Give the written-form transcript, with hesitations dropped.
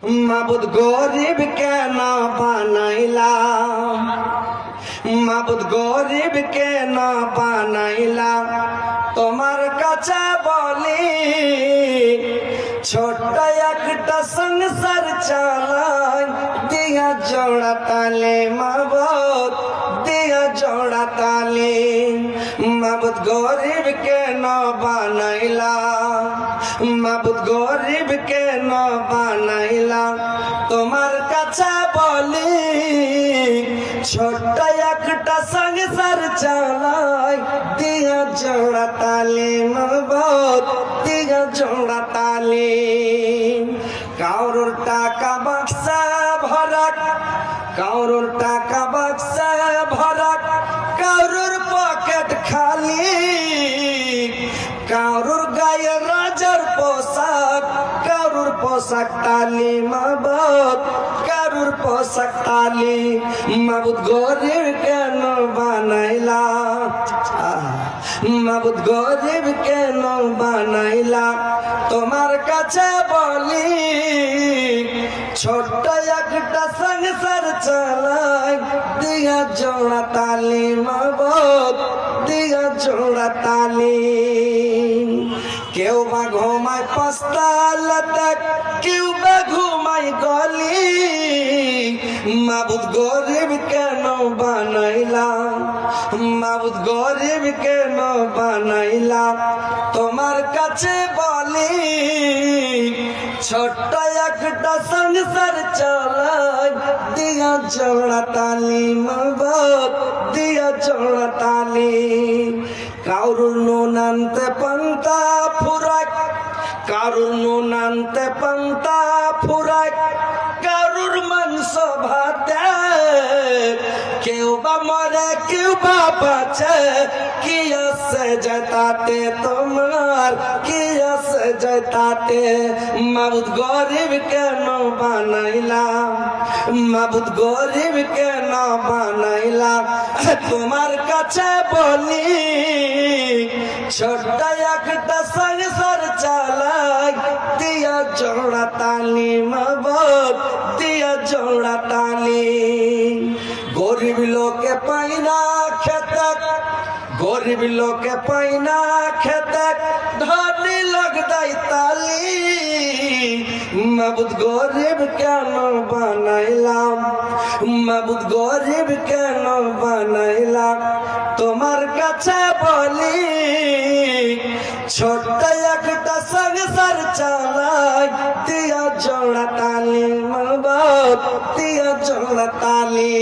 মাবুদ গরিব কেন বানাইলা, মাবুদ গরিব কেন বানাইলা, তোমার কাছে বলি ছোট্ট একটা সংসার চালাই দিয়া জোড়া তালে মাবুদ দিয়া জোড়া তালে। মাবুদ গরিব কেন বানাইলা, মাবুদ গরিব কেন বানাইলা, তোমার কাছে বলি ছোট্ট একটা সংসার চালাই দিয়া জোড়া তালে মাবুদ দিয়া জোড়া তালে। কারোর টাকা বাক্সা ভরা, কারোর টাকা বাক্সা ভরা, কারোর পকেট খালি, কারোর গায়ে রাজার পোশাক, কারোর পোশাক টালি মাবুদ কারোর পোশাক টালি। মাবুদ গরিব কেন বানাইলা, মাবুদ গরিব কেন বানাইলা, তোমার কাছে বলি ছোট্ট একটা সংসার চালাই দিয়া জোড়া তালি মাবুদ দিয়া জোড়া তালি। কেউ বা ঘুমায় পাঁচতালাতে, কেউ বা ঘুমায় গলি, মাবুদ গরিব কেন বানাইলা, মাবুদ গরিব কেন বানাইলা, তোমার কাছে বলি ছোট্ট একটা সংসার চালাই দিয়া জোড়া তালি মাবুদ দিয়া জোড়া তালি। কারুর নুন আনতে পান্তা ফুরাক, কারুর নুন আনতে পান্তা ফুরাক, কারুর মাংস ভাতে, কেউ বা মরে কেউ বা বাঁচে, কি আছে যেতাতে তোমার কি আছে যেতাতে। মাবুদ গরিব কেন বানাইলা, মাবুদ গরিব কেন বানাইলা, তোমার কাছে বলি ছোট্ট একটা সংসার চালাই দিয়া জোড়া তালি মাবুদ দিয়া জোড়া তালি। গরিব লোকে পাই না খেতে, গরিব লোকে পাই না খেতে, ধনী লোক দেয় তালি। মাবুদ গরিব কেন বানাইলাম, মাবুদ গরিব কেন বানাইলাম, তোমার কাছে বলি ছোট্ট একটা সংসার চালাই দিয়া জোড়া তালি মাবুদ দিয়া জোড়া তালি।